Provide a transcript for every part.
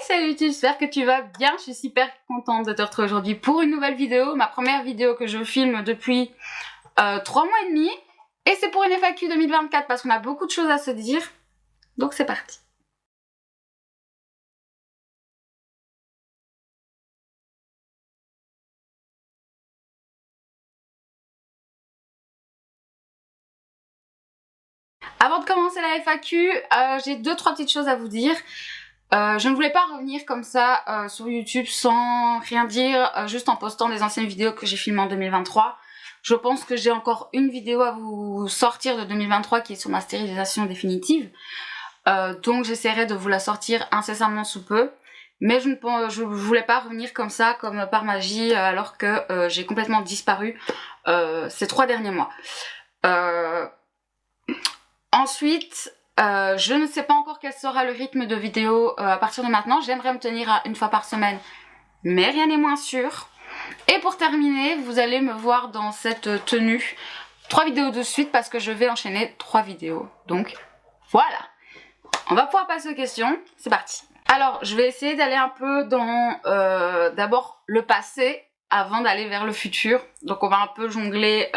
Salut YouTube, j'espère que tu vas bien, je suis super contente de te retrouver aujourd'hui pour une nouvelle vidéo, ma première vidéo que je filme depuis 3 mois et demi, et c'est pour une FAQ 2024 parce qu'on a beaucoup de choses à se dire, donc c'est parti. Avant de commencer la FAQ, j'ai 2-3 petites choses à vous dire. Je ne voulais pas revenir comme ça sur YouTube sans rien dire, juste en postant des anciennes vidéos que j'ai filmées en 2023. Je pense que j'ai encore une vidéo à vous sortir de 2023 qui est sur ma stérilisation définitive. Donc j'essaierai de vous la sortir incessamment sous peu. Mais je voulais pas revenir comme ça, comme par magie, alors que j'ai complètement disparu ces 3 derniers mois. Ensuite, je ne sais pas encore quel sera le rythme de vidéo à partir de maintenant. J'aimerais me tenir à 1 fois par semaine, mais rien n'est moins sûr. Et pour terminer, vous allez me voir dans cette tenue 3 vidéos de suite parce que je vais enchaîner 3 vidéos. Donc voilà, on va pouvoir passer aux questions, c'est parti. Alors, je vais essayer d'aller un peu dans d'abord le passé avant d'aller vers le futur. Donc on va un peu jongler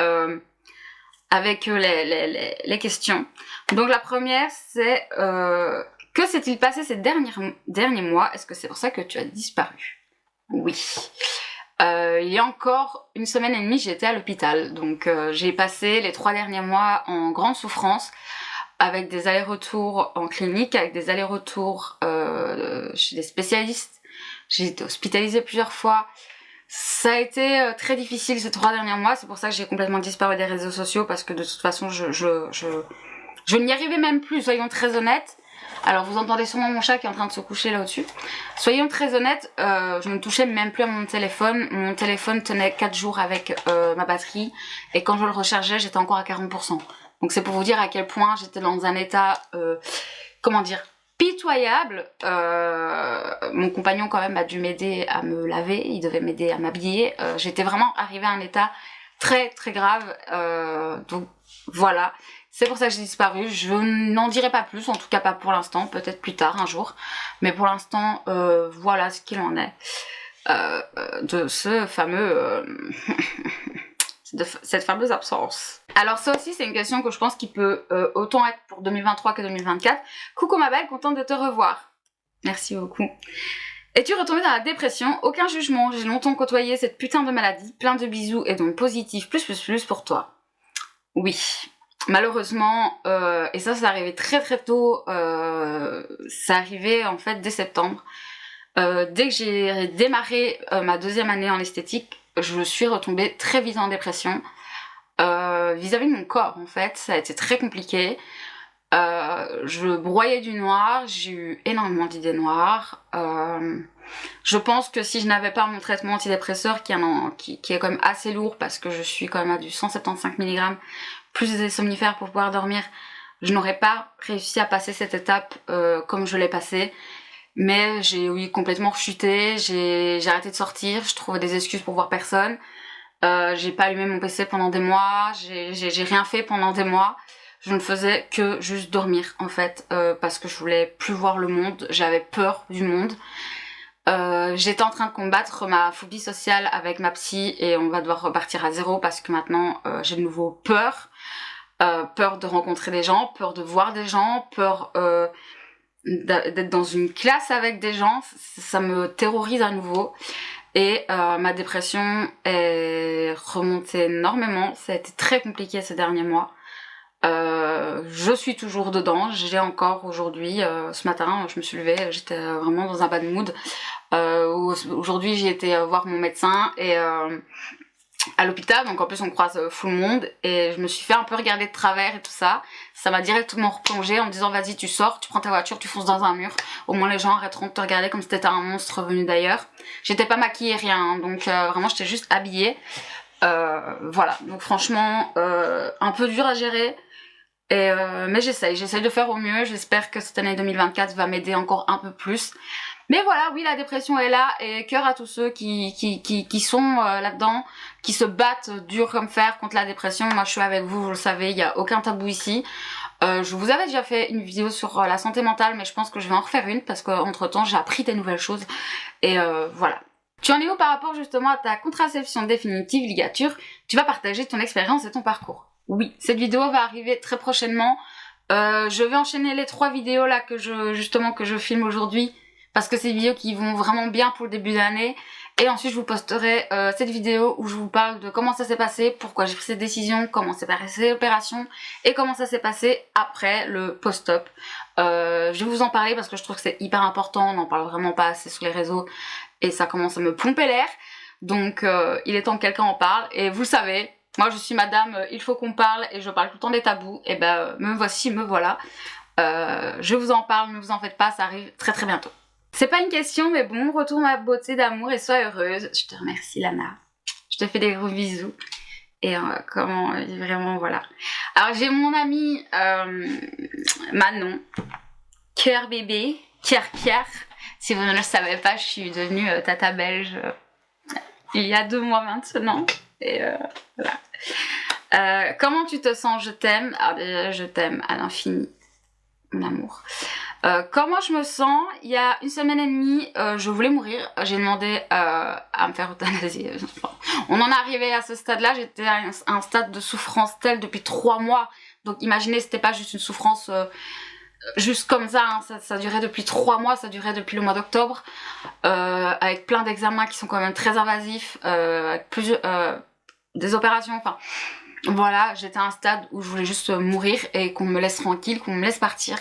avec les questions. Donc la première c'est que s'est-il passé ces derniers mois? Est-ce que c'est pour ça que tu as disparu? Oui. Il y a encore 1 semaine et demie j'étais à l'hôpital. Donc j'ai passé les 3 derniers mois en grande souffrance avec des allers-retours en clinique, avec des allers-retours chez des spécialistes. J'ai été hospitalisée plusieurs fois. Ça a été très difficile ces 3 derniers mois, c'est pour ça que j'ai complètement disparu des réseaux sociaux parce que de toute façon je n'y arrivais même plus, soyons très honnêtes. Alors vous entendez sûrement mon chat qui est en train de se coucher là au-dessus. Soyons très honnêtes, je ne touchais même plus à mon téléphone tenait 4 jours avec ma batterie et quand je le rechargeais j'étais encore à 40%. Donc c'est pour vous dire à quel point j'étais dans un état, comment dire, pitoyable. Mon compagnon quand même a dû m'aider à me laver, il devait m'aider à m'habiller. J'étais vraiment arrivée à un état très très grave. Donc voilà, c'est pour ça que j'ai disparu. Je n'en dirai pas plus, en tout cas pas pour l'instant, peut-être plus tard un jour. Mais pour l'instant, voilà ce qu'il en est de ce fameux... de cette fameuse absence. Alors ça aussi c'est une question que je pense qui peut autant être pour 2023 que 2024. Coucou ma belle, contente de te revoir. Merci beaucoup. Es-tu retombée dans la dépression? Aucun jugement, j'ai longtemps côtoyé cette putain de maladie, plein de bisous et donc positif plus pour toi. Oui, malheureusement, et ça arrivé très très tôt, ça arrivait en fait dès septembre. Dès que j'ai démarré ma 2e année en esthétique, je suis retombée très vite en dépression vis-à-vis de mon corps en fait, ça a été très compliqué. Je broyais du noir, j'ai eu énormément d'idées noires. Je pense que si je n'avais pas mon traitement antidépresseur qui est quand même assez lourd parce que je suis quand même à du 175 mg plus des somnifères pour pouvoir dormir, je n'aurais pas réussi à passer cette étape comme je l'ai passée. Mais j'ai complètement rechuté, j'ai arrêté de sortir, je trouvais des excuses pour voir personne. J'ai pas allumé mon PC pendant des mois, j'ai rien fait pendant des mois. Je ne faisais que juste dormir en fait, parce que je voulais plus voir le monde, j'avais peur du monde. J'étais en train de combattre ma phobie sociale avec ma psy et on va devoir repartir à zéro parce que maintenant j'ai de nouveau peur. Peur de rencontrer des gens, peur de voir des gens, peur... d'être dans une classe avec des gens, ça me terrorise à nouveau et ma dépression est remontée énormément, ça a été très compliqué ces derniers mois. Je suis toujours dedans, j'ai encore aujourd'hui, ce matin je me suis levée, j'étais vraiment dans un bad mood. Aujourd'hui j'ai été voir mon médecin et à l'hôpital, donc en plus on croise full monde et je me suis fait un peu regarder de travers et tout ça. Ça m'a directement replongé en me disant vas-y tu sors, tu prends ta voiture, tu fonces dans un mur. Au moins les gens arrêteront de te regarder comme si t'étais un monstre venu d'ailleurs. J'étais pas maquillée rien, hein, donc vraiment j'étais juste habillée. Voilà, donc franchement un peu dur à gérer. Mais j'essaye de faire au mieux. J'espère que cette année 2024 va m'aider encore un peu plus. Mais voilà, oui, la dépression est là et cœur à tous ceux qui sont là-dedans, qui se battent dur comme fer contre la dépression. Moi, je suis avec vous, vous le savez, il n'y a aucun tabou ici. Je vous avais déjà fait une vidéo sur la santé mentale, mais je pense que je vais en refaire une parce qu'entre temps j'ai appris des nouvelles choses et voilà. Tu en es où par rapport justement à ta contraception définitive, ligature? Tu vas partager ton expérience et ton parcours. Oui, cette vidéo va arriver très prochainement. Je vais enchaîner les 3 vidéos là que je filme aujourd'hui parce que c'est des vidéos qui vont vraiment bien pour le début d'année. Et ensuite je vous posterai cette vidéo où je vous parle de comment ça s'est passé, pourquoi j'ai pris cette décision, comment s'est passée l'opération et comment ça s'est passé après le post-op. Je vais vous en parler parce que je trouve que c'est hyper important, on n'en parle vraiment pas assez sur les réseaux et ça commence à me pomper l'air. Donc il est temps que quelqu'un en parle et vous le savez, moi je suis madame, il faut qu'on parle et je parle tout le temps des tabous. Et ben me voici, me voilà. Je vous en parle, ne vous en faites pas, ça arrive très très bientôt. C'est pas une question, mais bon, retourne ma beauté d'amour et sois heureuse. Je te remercie, Lana. Je te fais des gros bisous. Et vraiment, voilà. Alors, j'ai mon amie Manon, cœur bébé, cœur. Si vous ne le savez pas, je suis devenue tata belge il y a 2 mois maintenant. Et voilà. Comment tu te sens? Je t'aime. Alors déjà, je t'aime à l'infini, mon amour. Comment je me sens? Il y a 1 semaine et demie, je voulais mourir. J'ai demandé à me faire euthanasier. On en est arrivé à ce stade-là. J'étais à un stade de souffrance tel depuis 3 mois. Donc imaginez, c'était pas juste une souffrance juste comme ça, hein. Ça durait depuis 3 mois, ça durait depuis le mois d'octobre. Avec plein d'examens qui sont quand même très invasifs, avec des opérations, enfin... Voilà, j'étais à un stade où je voulais juste mourir et qu'on me laisse tranquille, qu'on me laisse partir.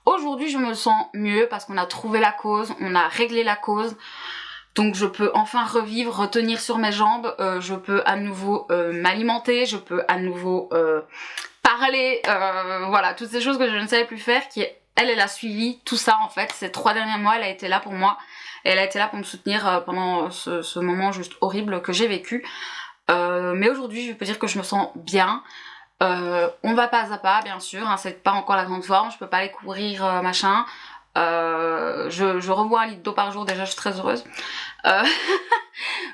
Aujourd'hui, je me sens mieux parce qu'on a trouvé la cause, on a réglé la cause. Donc je peux enfin revivre, retenir sur mes jambes, je peux à nouveau m'alimenter, je peux à nouveau parler, voilà, toutes ces choses que je ne savais plus faire, elle a suivi tout ça en fait. Ces 3 derniers mois, elle a été là pour moi, et elle a été là pour me soutenir pendant ce moment juste horrible que j'ai vécu. Mais aujourd'hui, je peux dire que je me sens bien. On va pas à pas, bien sûr, hein, c'est pas encore la grande forme, je peux pas aller courir, machin. Je rebois 1 litre d'eau par jour, déjà je suis très heureuse.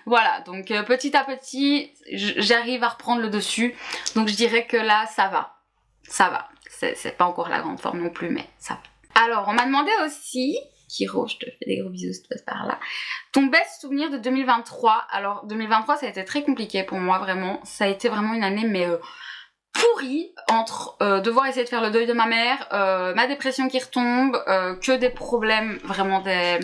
Voilà, donc petit à petit, j'arrive à reprendre le dessus. Donc je dirais que là, ça va. Ça va. C'est pas encore la grande forme non plus, mais ça va. Alors, on m'a demandé aussi, Kiro, je te fais des gros bisous si tu passes par là, ton best souvenir de 2023. Alors, 2023, ça a été très compliqué pour moi, vraiment. Ça a été vraiment une année, mais... pourrie, entre devoir essayer de faire le deuil de ma mère, ma dépression qui retombe, que des problèmes, vraiment des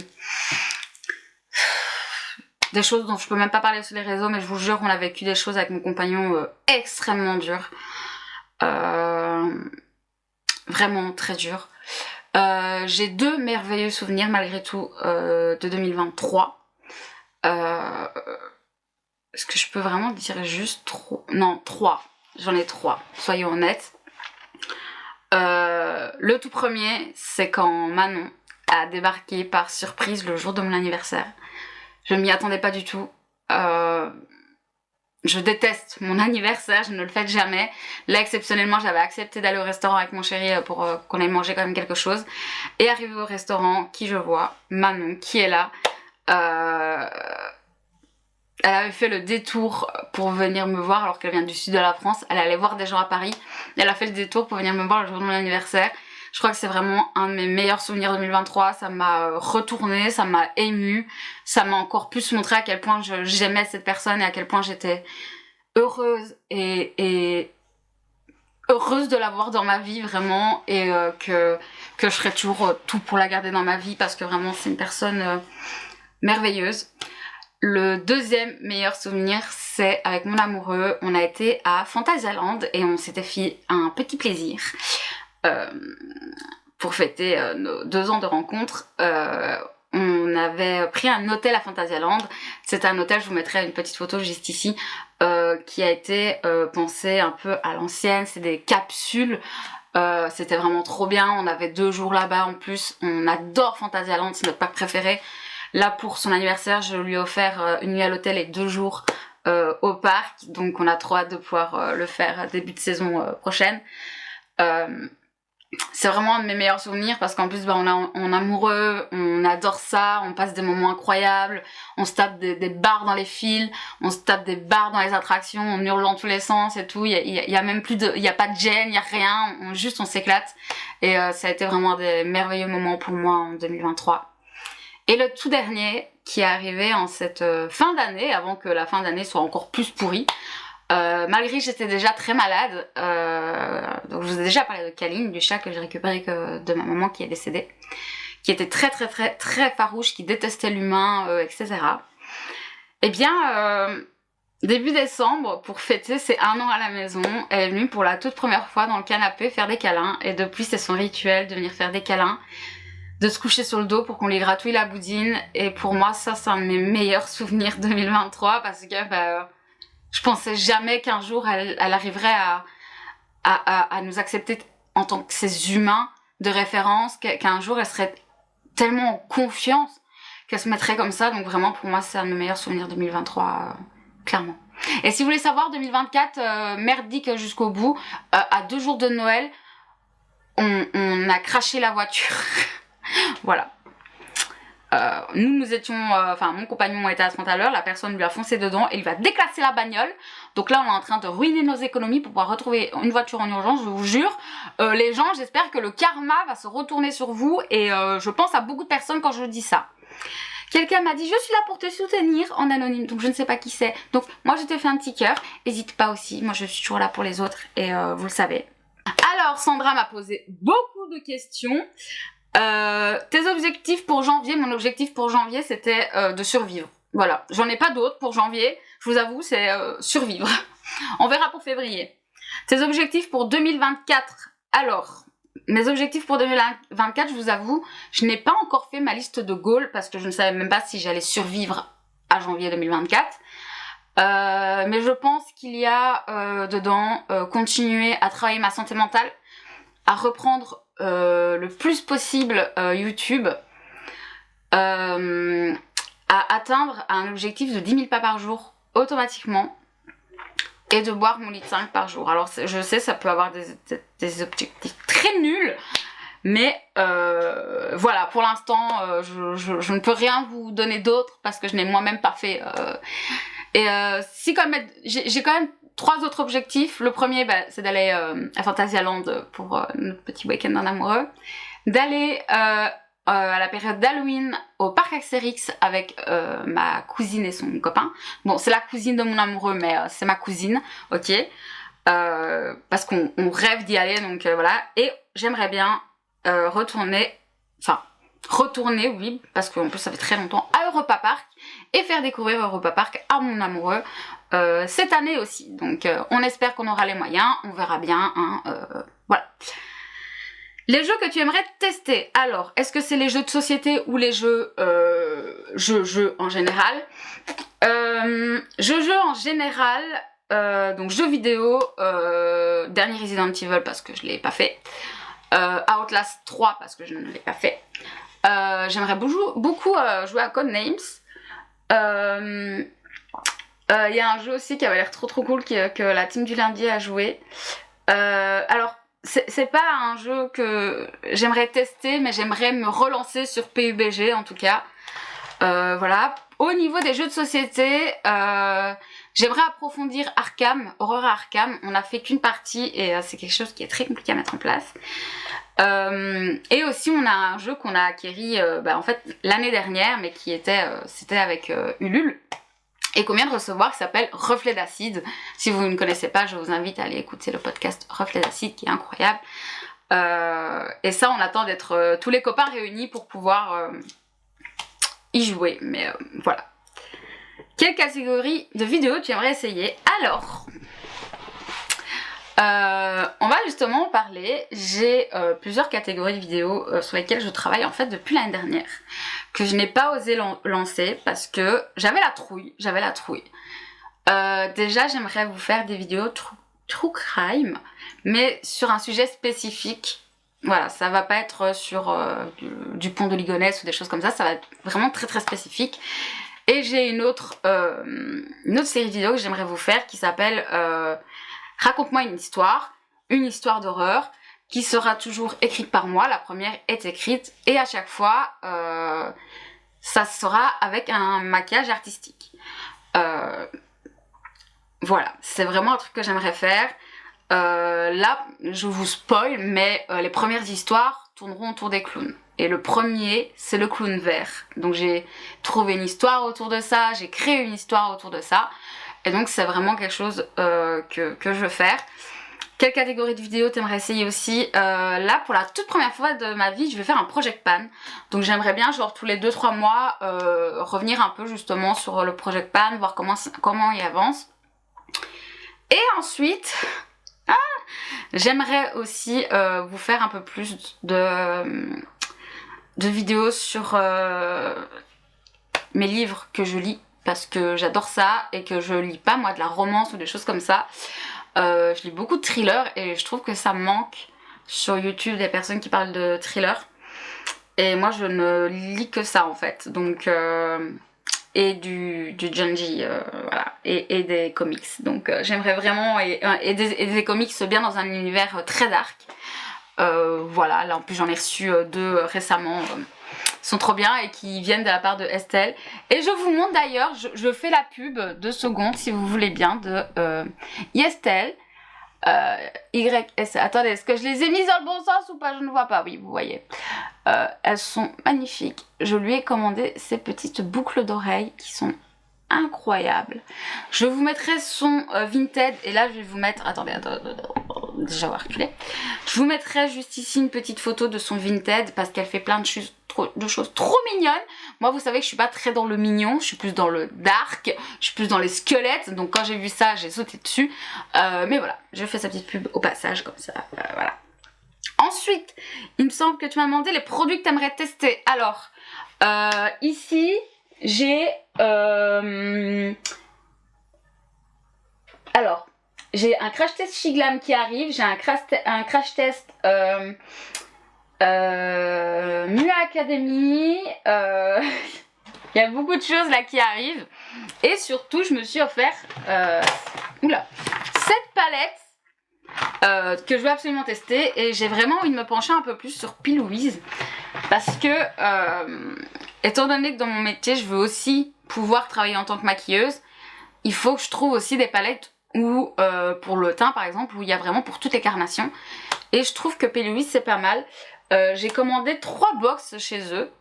choses dont je peux même pas parler sur les réseaux, mais je vous jure, on a vécu des choses avec mon compagnon extrêmement dures. Vraiment très dures. J'ai 2 merveilleux souvenirs malgré tout de 2023. Est-ce que je peux vraiment dire juste 3? Non, 3. J'en ai 3, soyons honnêtes. Le tout premier, c'est quand Manon a débarqué par surprise le jour de mon anniversaire. Je m'y attendais pas du tout. Je déteste mon anniversaire, je ne le fête jamais. Là, exceptionnellement, j'avais accepté d'aller au restaurant avec mon chéri pour qu'on aille manger quand même quelque chose. Et arrivé au restaurant, qui je vois? Manon, qui est là. Elle avait fait le détour pour venir me voir alors qu'elle vient du sud de la France. Elle allait voir des gens à Paris. Elle a fait le détour pour venir me voir le jour de mon anniversaire. Je crois que c'est vraiment un de mes meilleurs souvenirs 2023. Ça m'a retourné, ça m'a ému. Ça m'a encore plus montré à quel point j'aimais cette personne et à quel point j'étais heureuse et heureuse de l'avoir dans ma vie vraiment. Et que je ferai toujours tout pour la garder dans ma vie parce que vraiment c'est une personne merveilleuse. Le deuxième meilleur souvenir, c'est avec mon amoureux. On a été à Fantasyland et on s'était fait un petit plaisir pour fêter nos 2 ans de rencontre. On avait pris un hôtel à Fantasyland. C'était un hôtel, je vous mettrai une petite photo juste ici, qui a été pensé un peu à l'ancienne. C'est des capsules. C'était vraiment trop bien. On avait 2 jours là-bas en plus. On adore Fantasyland, c'est notre parc préféré. Là, pour son anniversaire, je lui ai offert 1 nuit à l'hôtel et 2 jours au parc. Donc, on a trop hâte de pouvoir le faire début de saison prochaine. c'est vraiment un de mes meilleurs souvenirs parce qu'en plus on est amoureux, on adore ça, on passe des moments incroyables, on se tape des barres dans les fils, on se tape des barres dans les attractions, on hurle dans tous les sens et tout, il y a même plus de, il y a pas de gêne, il y a rien, on s'éclate et ça a été vraiment des merveilleux moments pour moi en 2023. Et le tout dernier qui est arrivé en cette fin d'année, avant que la fin d'année soit encore plus pourrie, malgré que j'étais déjà très malade, donc je vous ai déjà parlé de Kaline, du chat que j'ai récupéré de ma maman qui est décédée, qui était très très très très farouche, qui détestait l'humain, etc. Eh bien, début décembre, pour fêter ses 1 an à la maison, elle est venue pour la toute première fois dans le canapé faire des câlins, et depuis c'est son rituel de venir faire des câlins, de se coucher sur le dos pour qu'on lui gratouille la boudine, et pour moi ça c'est un de mes meilleurs souvenirs 2023 parce que je pensais jamais qu'un jour elle arriverait à nous accepter en tant que ces humains de référence, qu'un jour elle serait tellement en confiance qu'elle se mettrait comme ça. Donc vraiment pour moi c'est un de mes meilleurs souvenirs 2023, clairement. Et si vous voulez savoir, 2024, merdique jusqu'au bout, à 2 jours de Noël, on a craché la voiture. Voilà. Nous étions, enfin mon compagnon était à 30 à l'heure, la personne lui a foncé dedans et il va déclasser la bagnole. Donc là on est en train de ruiner nos économies pour pouvoir retrouver une voiture en urgence, je vous jure. Les gens, j'espère que le karma va se retourner sur vous et je pense à beaucoup de personnes quand je dis ça. Quelqu'un m'a dit je suis là pour te soutenir en anonyme, donc je ne sais pas qui c'est. Donc moi je te fais un petit cœur, n'hésite pas aussi, moi je suis toujours là pour les autres et vous le savez. Alors Sandra m'a posé beaucoup de questions. Tes objectifs pour janvier, mon objectif pour janvier c'était de survivre. Voilà, j'en ai pas d'autres pour janvier, je vous avoue, c'est survivre. On verra pour février. Tes objectifs pour 2024. Alors, mes objectifs pour 2024, je vous avoue, je n'ai pas encore fait ma liste de goals parce que je ne savais même pas si j'allais survivre à janvier 2024. Mais je pense qu'il y a dedans continuer à travailler ma santé mentale, à reprendre le plus possible YouTube, à atteindre un objectif de 10 000 pas par jour automatiquement et de boire mon litre 5 par jour. Alors je sais ça peut avoir des objectifs très nuls, mais voilà, pour l'instant je ne peux rien vous donner d'autre parce que je n'ai moi-même pas fait si quand même j'ai quand même 3 autres objectifs. Le premier, c'est d'aller à Fantasyland pour notre petit week-end en amoureux. D'aller à la période d'Halloween au parc Astérix avec ma cousine et son copain. Bon, c'est la cousine de mon amoureux, mais c'est ma cousine, ok. Parce qu'on rêve d'y aller, donc voilà. Et j'aimerais bien retourner, oui, parce qu'en plus ça fait très longtemps, à Europa Park et faire découvrir Europa Park à mon amoureux cette année aussi. Donc on espère qu'on aura les moyens, on verra bien, hein, voilà. Les jeux que tu aimerais tester, alors, est-ce que c'est les jeux de société ou les jeux en général? Jeux en général, donc jeux vidéo, dernier Resident Evil parce que je l'ai pas fait, Outlast 3 parce que je ne l'ai pas fait. J'aimerais beaucoup jouer à Codenames. Il y a un jeu aussi qui avait l'air trop cool que la team du lundi a joué. Alors, c'est pas un jeu que j'aimerais tester, mais j'aimerais me relancer sur PUBG en tout cas. Voilà. Au niveau des jeux de société, j'aimerais approfondir Arkham, Horror Arkham. On n'a fait qu'une partie et c'est quelque chose qui est très compliqué à mettre en place. Et aussi on a un jeu qu'on a acquéri en fait l'année dernière, mais qui était c'était avec Ulule et qu'on vient de recevoir, qui s'appelle Reflet d'acide. Si vous ne connaissez pas, je vous invite à aller écouter le podcast Reflet d'acide qui est incroyable. Et ça, on attend d'être tous les copains réunis pour pouvoir y jouer. Mais voilà. Quelle catégorie de vidéos tu aimerais essayer? Alors, on va justement parler. J'ai plusieurs catégories de vidéos sur lesquelles je travaille en fait depuis l'année dernière, que je n'ai pas osé lancer parce que j'avais la trouille. Déjà, j'aimerais vous faire des vidéos true crime, mais sur un sujet spécifique. Voilà, ça va pas être sur du pont de Ligonnès ou des choses comme ça, ça va être vraiment très très spécifique. Et j'ai une autre série de vidéos que j'aimerais vous faire qui s'appelle Raconte-moi une histoire d'horreur, qui sera toujours écrite par moi. La première est écrite et à chaque fois, ça sera avec un maquillage artistique. Voilà, c'est vraiment un truc que j'aimerais faire. Là, je vous spoil, mais les premières histoires tourneront autour des clowns. Et le premier, c'est le clown vert. Donc j'ai trouvé une histoire autour de ça, j'ai créé une histoire autour de ça. Et donc c'est vraiment quelque chose que je veux faire. Quelle catégorie de vidéo t'aimerais essayer aussi? Là, pour la toute première fois de ma vie, je vais faire un project pan. Donc j'aimerais bien, genre tous les 2-3 mois, revenir un peu justement sur le project pan, voir comment il avance. Et ensuite... j'aimerais aussi vous faire un peu plus de vidéos sur mes livres que je lis parce que j'adore ça et que je lis pas moi de la romance ou des choses comme ça. Je lis beaucoup de thrillers et je trouve que ça me manque sur YouTube des personnes qui parlent de thrillers. Et moi je ne lis que ça en fait. Donc et du junji, voilà, et des comics. Donc j'aimerais vraiment, et des comics bien dans un univers très dark. Voilà, là en plus j'en ai reçu 2 récemment, ils sont trop bien et qui viennent de la part de Estelle. Et je vous montre d'ailleurs, je fais la pub 2 secondes si vous voulez bien de Estelle. YS. Attendez, est-ce que je les ai mises dans le bon sens ou pas? Je ne vois pas. Oui, vous voyez. Elles sont magnifiques. Je lui ai commandé ces petites boucles d'oreilles qui sont incroyables. Je vous mettrai son Vinted et là je vais vous mettre... Attendez, déjà on va reculer. Je vous mettrai juste ici une petite photo de son Vinted parce qu'elle fait plein de choses trop mignonnes. Moi vous savez que je suis pas très dans le mignon, je suis plus dans le dark, je suis plus dans les squelettes, donc quand j'ai vu ça j'ai sauté dessus. Mais voilà, je fais sa petite pub au passage comme ça, voilà. Ensuite, il me semble que tu m'as demandé les produits que tu aimerais tester. Alors, ici j'ai... Alors, j'ai un crash test Shiglam qui arrive, j'ai un crash test Mua Academy, il y a beaucoup de choses là qui arrivent. Et surtout, je me suis offert cette palette que je veux absolument tester. Et j'ai vraiment envie de me pencher un peu plus sur P. Louise. Parce que, étant donné que dans mon métier, je veux aussi pouvoir travailler en tant que maquilleuse, il faut que je trouve aussi des palettes où, pour le teint par exemple, où il y a vraiment pour toutes les carnations. Et je trouve que P. Louise c'est pas mal. J'ai commandé 3 box chez eux,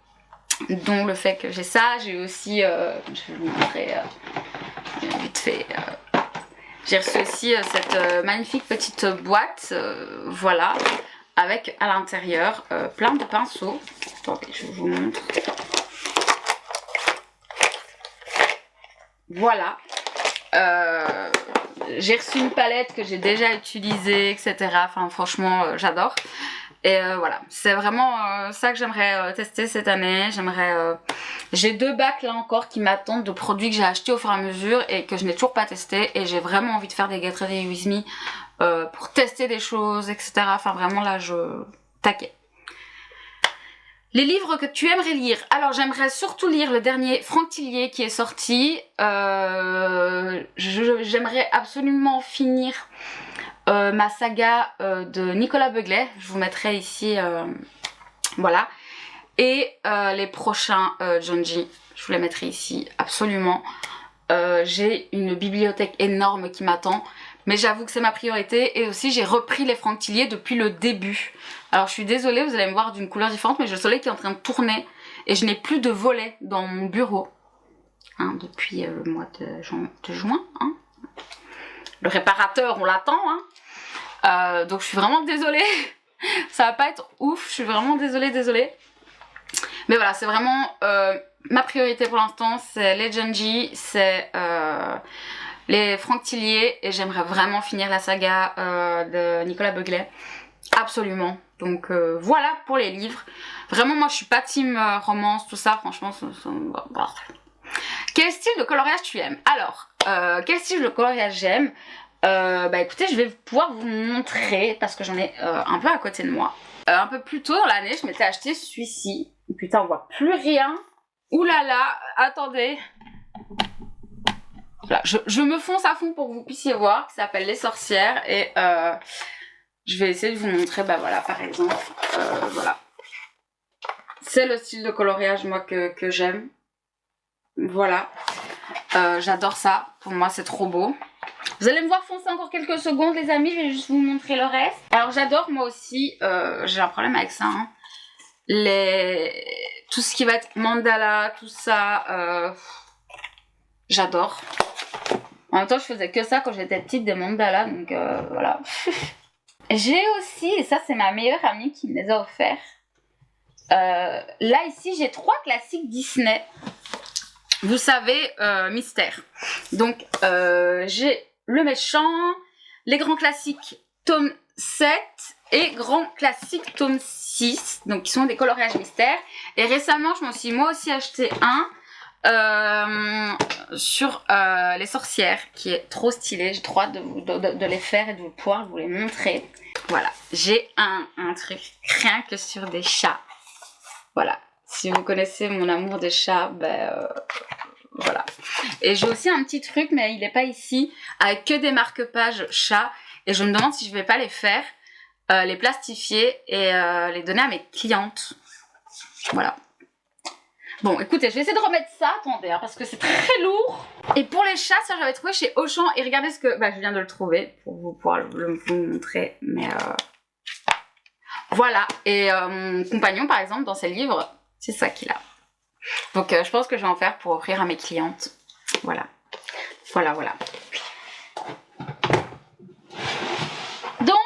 dont le fait que j'ai ça, j'ai aussi, je vais vous montrer vite fait, j'ai reçu aussi cette magnifique petite boîte, voilà, avec à l'intérieur plein de pinceaux. Attendez, je vous montre. Voilà. J'ai reçu une palette que j'ai déjà utilisée, etc. Enfin, franchement, j'adore. Et voilà, c'est vraiment ça que j'aimerais tester cette année. J'ai 2 bacs là encore qui m'attendent de produits que j'ai achetés au fur et à mesure et que je n'ai toujours pas testé. Et j'ai vraiment envie de faire des Get Ready With Me pour tester des choses, etc. Enfin, vraiment là, taquet. Les livres que tu aimerais lire. Alors, j'aimerais surtout lire le dernier Franck Tillier qui est sorti. J'aimerais absolument finir ma saga de Nicolas Beuglet. Je vous mettrai ici, voilà. Et les prochains Junji, je vous les mettrai ici, absolument. J'ai une bibliothèque énorme qui m'attend. Mais j'avoue que c'est ma priorité. Et aussi, j'ai repris les Franck Tillier depuis le début. Alors, je suis désolée, vous allez me voir d'une couleur différente, mais j'ai le soleil qui est en train de tourner. Et je n'ai plus de volet dans mon bureau. Hein, depuis le mois de juin. Hein. Le réparateur, on l'attend. Hein. Donc, je suis vraiment désolée. Ça va pas être ouf. Je suis vraiment désolée. Mais voilà, c'est vraiment ma priorité pour l'instant. C'est les Junji, c'est... les Franck Tillier et j'aimerais vraiment finir la saga de Nicolas Beuglet, absolument. Donc voilà pour les livres. Vraiment moi je suis pas team romance, tout ça, franchement. Quel style de coloriage tu aimes? Alors, quel style de coloriage j'aime? Bah écoutez, je vais pouvoir vous montrer parce que j'en ai un peu à côté de moi. Un peu plus tôt dans l'année, je m'étais acheté celui-ci. Putain, on voit plus rien. Ouh là là, attendez. Voilà, je me fonce à fond pour que vous puissiez voir, qui s'appelle Les Sorcières et Je vais essayer de vous montrer, bah voilà, par exemple, voilà. C'est le style de coloriage, moi, que j'aime. Voilà. J'adore ça. Pour moi, c'est trop beau. Vous allez me voir foncer encore quelques secondes, les amis. Je vais juste vous montrer le reste. Alors, j'adore, moi aussi, j'ai un problème avec ça, hein. Tout ce qui va être mandala, tout ça, j'adore. En même temps, je faisais que ça quand j'étais petite, des mandalas, donc voilà. J'ai aussi, et ça c'est ma meilleure amie qui me les a offerts. Là ici, j'ai 3 classiques Disney. Vous savez, mystère. Donc, j'ai le méchant, les grands classiques tome 7 et grand classique tome 6. Donc, qui sont des coloriages mystères. Et récemment, je m'en suis moi aussi acheté un. Sur les sorcières, qui est trop stylé. J'ai trop hâte de les faire et de pouvoir vous les montrer. Voilà, j'ai un truc rien que sur des chats. Voilà, si vous connaissez mon amour des chats, ben voilà. Et j'ai aussi un petit truc, mais il n'est pas ici, avec que des marque-pages chats. Et je me demande si je vais pas les faire, les plastifier et les donner à mes clientes. Voilà. Bon, écoutez, je vais essayer de remettre ça, attendez, hein, parce que c'est très lourd. Et pour les chats, ça j'avais trouvé chez Auchan. Et regardez ce que... Bah, je viens de le trouver pour vous pouvoir vous montrer. Mais voilà. Et mon compagnon, par exemple, dans ses livres, c'est ça qu'il a. Donc, je pense que je vais en faire pour offrir à mes clientes. Voilà. Voilà, voilà. Donc,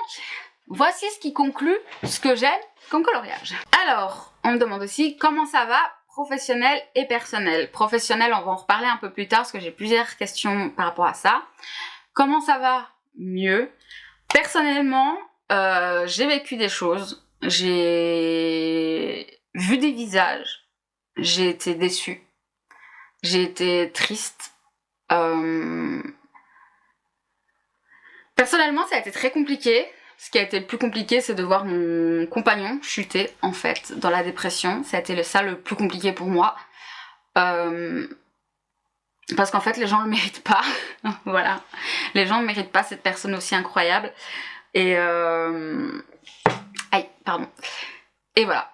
voici ce qui conclut ce que j'aime comme coloriage. Alors, on me demande aussi comment ça va professionnel et personnel. Professionnel, on va en reparler un peu plus tard parce que j'ai plusieurs questions par rapport à ça. Comment ça va? Mieux. Personnellement, j'ai vécu des choses. J'ai vu des visages. J'ai été déçue. J'ai été triste. Personnellement, ça a été très compliqué. Ce qui a été le plus compliqué, c'est de voir mon compagnon chuter, en fait, dans la dépression. Ça a été ça le plus compliqué pour moi. Parce qu'en fait, les gens le méritent pas. Voilà. Les gens ne méritent pas cette personne aussi incroyable. Et aïe, pardon. Et voilà.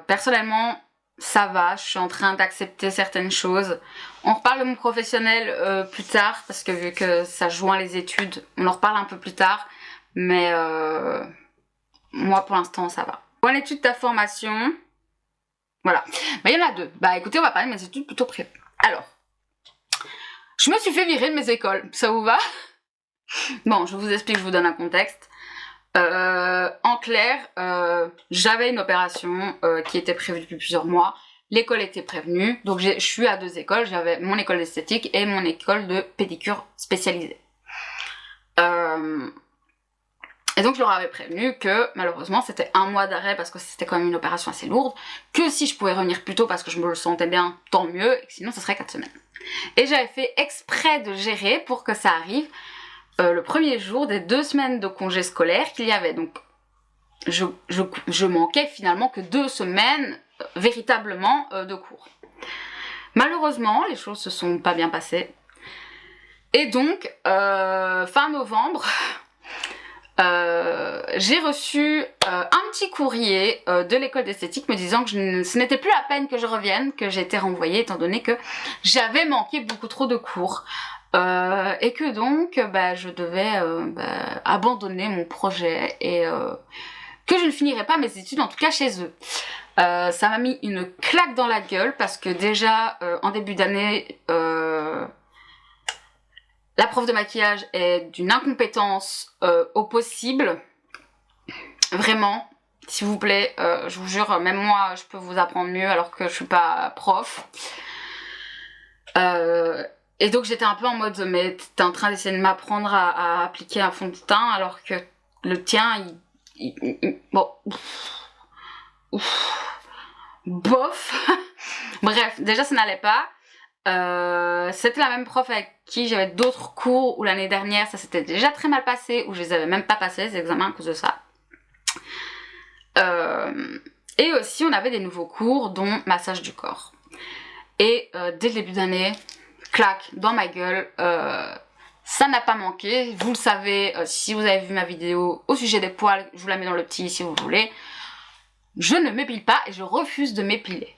Personnellement, ça va. Je suis en train d'accepter certaines choses. On reparle de mon professionnel plus tard, parce que vu que ça joint les études, on en reparle un peu plus tard. Mais moi, pour l'instant, ça va. Bonne étude de ta formation. Voilà. Bah, il y en a 2. Bah, écoutez, on va parler de mes études plutôt privées. Alors, je me suis fait virer de mes écoles. Ça vous va? Bon, je vous explique, je vous donne un contexte. En clair, j'avais une opération qui était prévue depuis plusieurs mois. L'école était prévenue. Donc, je suis à 2 écoles. J'avais mon école d'esthétique et mon école de pédicure spécialisée. Et donc je leur avais prévenu que malheureusement c'était 1 mois d'arrêt parce que c'était quand même une opération assez lourde, que si je pouvais revenir plus tôt parce que je me le sentais bien, tant mieux, et que sinon ce serait 4 semaines. Et j'avais fait exprès de gérer pour que ça arrive le premier jour des 2 semaines de congé scolaire qu'il y avait. Donc je manquais finalement que 2 semaines véritablement de cours. Malheureusement, les choses se sont pas bien passées. Et donc, fin novembre... j'ai reçu un petit courrier de l'école d'esthétique me disant que ce n'était plus la peine que je revienne, que j'ai été renvoyée étant donné que j'avais manqué beaucoup trop de cours et que donc je devais abandonner mon projet et que je ne finirais pas mes études, en tout cas chez eux. Ça m'a mis une claque dans la gueule parce que déjà en début d'année la prof de maquillage est d'une incompétence au possible. Vraiment, s'il vous plaît, je vous jure, même moi, je peux vous apprendre mieux alors que je suis pas prof. Et donc j'étais un peu en mode, mais t'es en train d'essayer de m'apprendre à appliquer un fond de teint alors que le tien, bon, bof. Bref, déjà ça n'allait pas. C'était la même prof avec qui j'avais d'autres cours où l'année dernière ça s'était déjà très mal passé, où je les avais même pas passés les examens à cause de ça. Et aussi on avait des nouveaux cours dont massage du corps. Et dès le début d'année, clac, dans ma gueule, Ça n'a pas manqué, vous le savez, si vous avez vu ma vidéo au sujet des poils, je vous la mets dans le petit si vous voulez. Je ne m'épile pas et je refuse de m'épiler.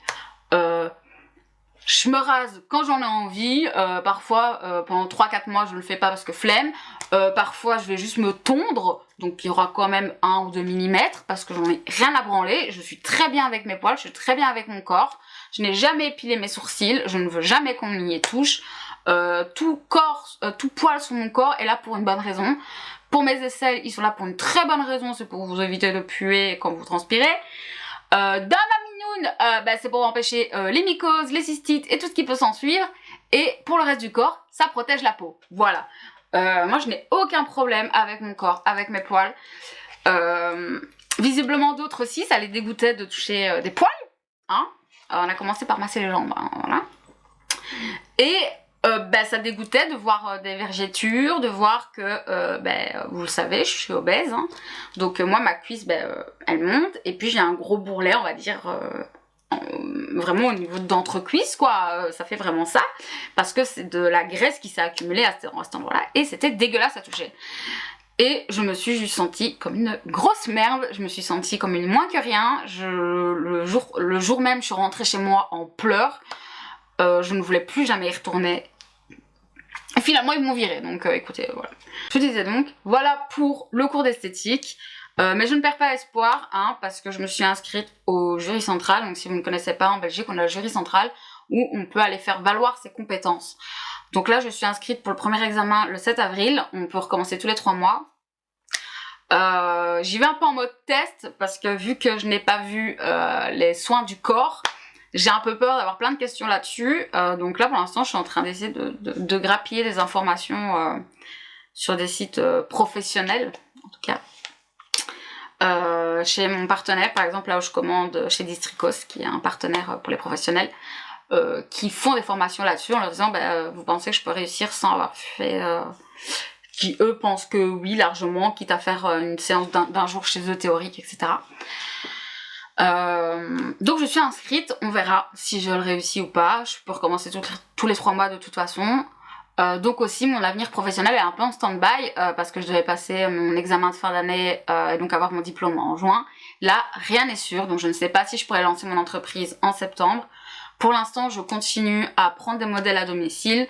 Je me rase quand j'en ai envie, parfois pendant 3-4 mois je ne le fais pas parce que flemme, parfois je vais juste me tondre, donc il y aura quand même 1 ou 2 mm parce que j'en ai rien à branler, je suis très bien avec mes poils, je suis très bien avec mon corps, je n'ai jamais épilé mes sourcils, je ne veux jamais qu'on y touche, tout poil sur mon corps est là pour une bonne raison. Pour mes aisselles, ils sont là pour une très bonne raison, c'est pour vous éviter de puer quand vous transpirez. Dans ma minoune, c'est pour empêcher les mycoses, les cystites et tout ce qui peut s'en suivre. Et pour le reste du corps, ça protège la peau. Voilà. Moi, je n'ai aucun problème avec mon corps, avec mes poils. Visiblement, d'autres aussi, ça les dégoûtait de toucher des poils. Hein. On a commencé par masser les jambes. Hein, voilà. Et ça dégoûtait de voir des vergetures, de voir que, vous le savez, je suis obèse. Hein. Donc moi, ma cuisse, elle monte. Et puis j'ai un gros bourrelet, on va dire, vraiment au niveau d'entrecuisse, quoi. Ça fait vraiment ça. Parce que c'est de la graisse qui s'est accumulée à cet endroit-là. Et c'était dégueulasse à toucher. Et je me suis juste sentie comme une grosse merde. Je me suis sentie comme une moins que rien. Le jour même, je suis rentrée chez moi en pleurs. Je ne voulais plus jamais y retourner. Et finalement, ils m'ont viré. Donc, écoutez, voilà. Je disais donc, voilà pour le cours d'esthétique. Mais je ne perds pas espoir, hein, parce que je me suis inscrite au jury central. Donc, si vous ne connaissez pas, en Belgique, on a le jury central où on peut aller faire valoir ses compétences. Donc là, je suis inscrite pour le premier examen le 7 avril. On peut recommencer tous les 3 mois. J'y vais un peu en mode test parce que vu que je n'ai pas vu les soins du corps, j'ai un peu peur d'avoir plein de questions là-dessus. Donc là, pour l'instant, je suis en train d'essayer de grappiller des informations sur des sites professionnels, en tout cas. Chez mon partenaire, par exemple, là où je commande chez Districos, qui est un partenaire pour les professionnels, qui font des formations là-dessus en leur disant vous pensez que je peux réussir sans avoir fait... qui eux pensent que oui, largement, quitte à faire une séance d'un jour chez eux théorique, etc. Donc je suis inscrite, on verra si je le réussis ou pas. Je peux recommencer tous les 3 mois de toute façon. Donc aussi mon avenir professionnel est un peu en stand-by parce que je devais passer mon examen de fin d'année et donc avoir mon diplôme en juin. Là, rien n'est sûr, donc je ne sais pas si je pourrais lancer mon entreprise en septembre. Pour l'instant, je continue à prendre des modèles à domicile.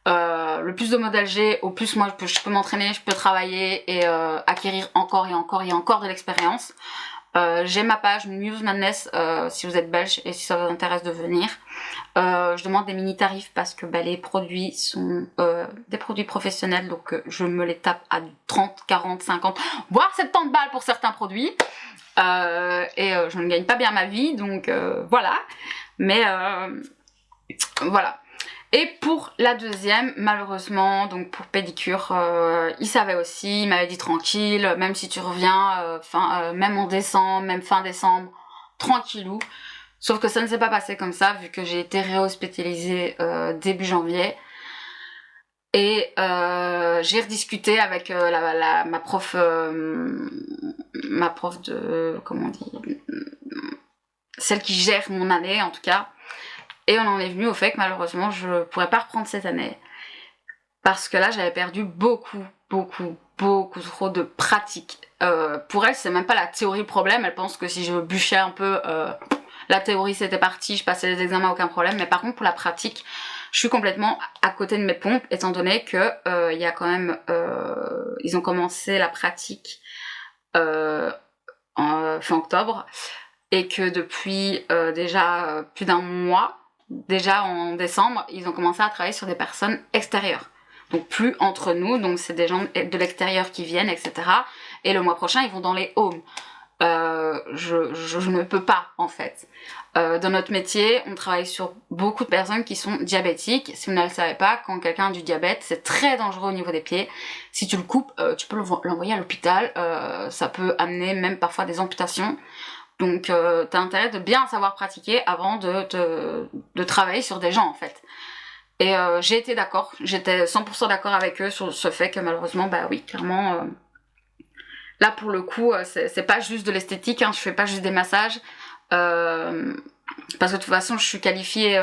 Le plus de modèles j'ai, au plus moi je peux m'entraîner, je peux travailler et acquérir encore et encore et encore de l'expérience. J'ai ma page Muse Madness si vous êtes belge et si ça vous intéresse de venir. Je demande des mini tarifs parce que les produits sont des produits professionnels, donc je me les tape à 30, 40, 50 voire 70 balles pour certains produits et je ne gagne pas bien ma vie, donc voilà, mais voilà. Et pour la deuxième, malheureusement, donc pour pédicure, il savait aussi, il m'avait dit tranquille, même si tu reviens, même en décembre, même fin décembre, tranquillou. Sauf que ça ne s'est pas passé comme ça, vu que j'ai été réhospitalisée début janvier. Et j'ai rediscuté avec ma prof de, comment on dit, celle qui gère mon année en tout cas. Et on en est venu au fait que malheureusement je pourrais pas reprendre cette année. Parce que là j'avais perdu beaucoup trop de pratique. Pour elle c'est même pas la théorie le problème, elle pense que si je bûchais un peu, la théorie c'était parti, je passais les examens aucun problème. Mais par contre pour la pratique, je suis complètement à côté de mes pompes étant donné que il y a quand même, ils ont commencé la pratique fin octobre. Et que depuis déjà plus d'un mois, déjà en décembre, ils ont commencé à travailler sur des personnes extérieures. Donc plus entre nous, donc c'est des gens de l'extérieur qui viennent, etc. Et le mois prochain, ils vont dans les homes. Je ne peux pas, en fait. Dans notre métier, on travaille sur beaucoup de personnes qui sont diabétiques. Si vous ne le savez pas, quand quelqu'un a du diabète, c'est très dangereux au niveau des pieds. Si tu le coupes, tu peux l'envoyer à l'hôpital. Ça peut amener même parfois des amputations. Donc t'as intérêt de bien savoir pratiquer avant de travailler sur des gens en fait. Et j'ai été d'accord, j'étais 100% d'accord avec eux sur ce fait que malheureusement, oui, clairement, là pour le coup, c'est pas juste de l'esthétique, hein, je fais pas juste des massages. Parce que de toute façon, je suis qualifiée...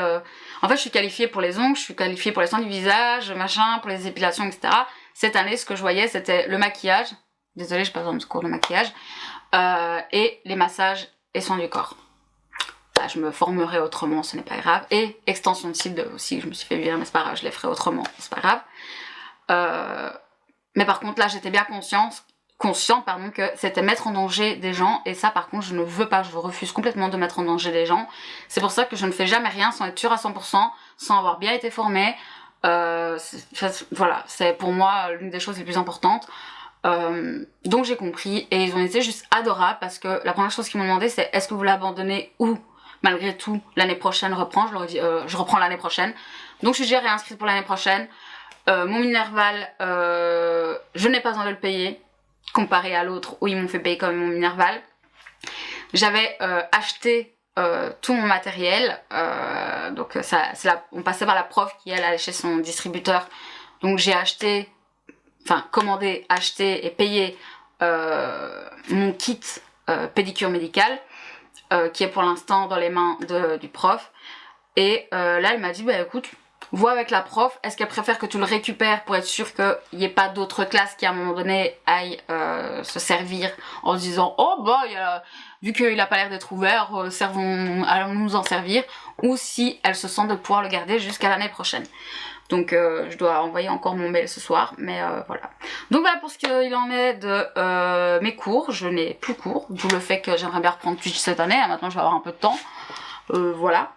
En fait, je suis qualifiée pour les ongles, je suis qualifiée pour les soins du visage, machin, pour les épilations, etc. Cette année, ce que je voyais, c'était le maquillage. Désolée, j'ai pas besoin de cours de maquillage. Et les massages et soins du corps. Bah, je me formerai autrement, ce n'est pas grave. Et extension de cils aussi, je me suis fait virer, mais c'est pas grave, je les ferai autrement, c'est pas grave. Mais par contre, là, j'étais bien consciente que c'était mettre en danger des gens, et ça, par contre, je ne veux pas, je refuse complètement de mettre en danger des gens. C'est pour ça que je ne fais jamais rien sans être sûre à 100%, sans avoir bien été formée. Voilà, c'est pour moi l'une des choses les plus importantes. Donc j'ai compris, et ils ont été juste adorables, parce que la première chose qu'ils m'ont demandé, c'est est-ce que vous l'abandonnez ou malgré tout l'année prochaine reprend. Je leur ai dit je reprends l'année prochaine, donc je suis déjà réinscrite pour l'année prochaine. Mon Minerval, je n'ai pas besoin de le payer comparé à l'autre où ils m'ont fait payer quand même mon Minerval. J'avais acheté tout mon matériel, donc on passait par la prof qui elle allait chez son distributeur, donc j'ai commandé, acheté et payé mon kit pédicure médicale qui est pour l'instant dans les mains du prof, et là elle m'a dit bah écoute, vois avec la prof, est-ce qu'elle préfère que tu le récupères pour être sûr qu'il n'y ait pas d'autres classes qui à un moment donné aillent se servir en se disant oh bah vu qu'il n'a pas l'air d'être ouvert, allons-nous en servir, ou si elle se sent de pouvoir le garder jusqu'à l'année prochaine. Donc je dois envoyer encore mon mail ce soir, mais voilà. Donc voilà pour ce qu'il en est de mes cours. Je n'ai plus cours, d'où le fait que j'aimerais bien reprendre Twitch cette année. Maintenant je vais avoir un peu de temps, voilà.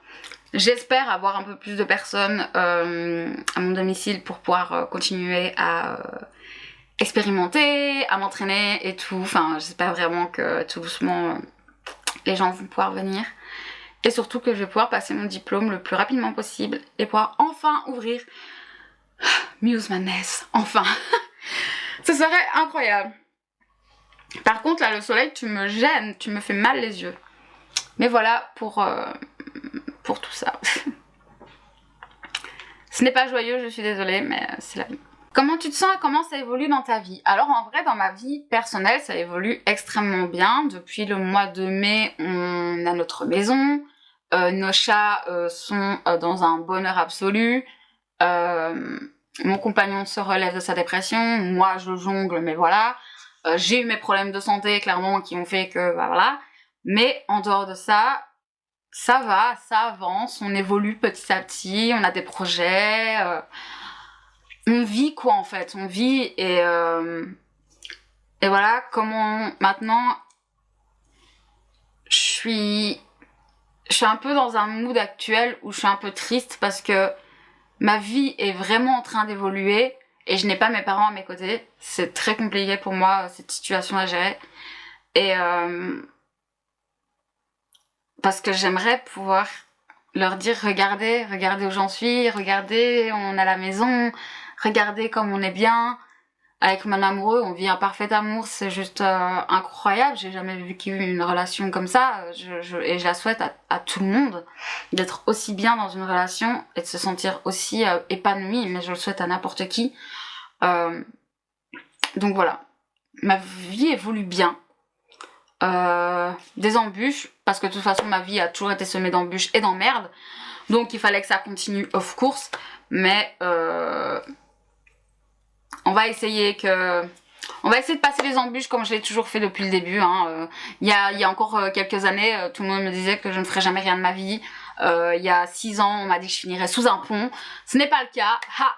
J'espère avoir un peu plus de personnes à mon domicile pour pouvoir continuer à expérimenter, à m'entraîner et tout. Enfin, j'espère vraiment que tout doucement les gens vont pouvoir venir. Et surtout que je vais pouvoir passer mon diplôme le plus rapidement possible et pouvoir enfin ouvrir Muse Madness. Enfin. Ce serait incroyable. Par contre, là, le soleil, tu me gênes, tu me fais mal les yeux. Mais voilà pour tout ça. Ce n'est pas joyeux, je suis désolée, mais c'est la vie. Comment tu te sens et comment ça évolue dans ta vie? Alors en vrai, dans ma vie personnelle, ça évolue extrêmement bien. Depuis le mois de mai, on a notre maison. Nos chats sont dans un bonheur absolu. Mon compagnon se relève de sa dépression. Moi, je jongle, mais voilà. J'ai eu mes problèmes de santé, clairement, qui ont fait que, bah voilà. Mais en dehors de ça, ça va, ça avance, on évolue petit à petit, on a des projets, on vit quoi en fait, on vit et voilà comment maintenant je suis un peu dans un mood actuel où je suis un peu triste parce que ma vie est vraiment en train d'évoluer et je n'ai pas mes parents à mes côtés. C'est très compliqué pour moi cette situation à gérer et parce que j'aimerais pouvoir leur dire regardez où j'en suis, regardez, on a la maison, regardez comme on est bien. Avec mon amoureux, on vit un parfait amour, c'est juste incroyable. J'ai jamais vécu une relation comme ça et je la souhaite à tout le monde d'être aussi bien dans une relation et de se sentir aussi épanoui, mais je le souhaite à n'importe qui. Donc voilà, ma vie évolue bien. Des embûches, parce que de toute façon ma vie a toujours été semée d'embûches et d'emmerdes, donc il fallait que ça continue of course, mais on va essayer de passer les embûches comme je l'ai toujours fait depuis le début. Il y a encore quelques années, tout le monde me disait que je ne ferais jamais rien de ma vie. Il y a 6 ans, on m'a dit que je finirais sous un pont. Ce n'est pas le cas. Ha!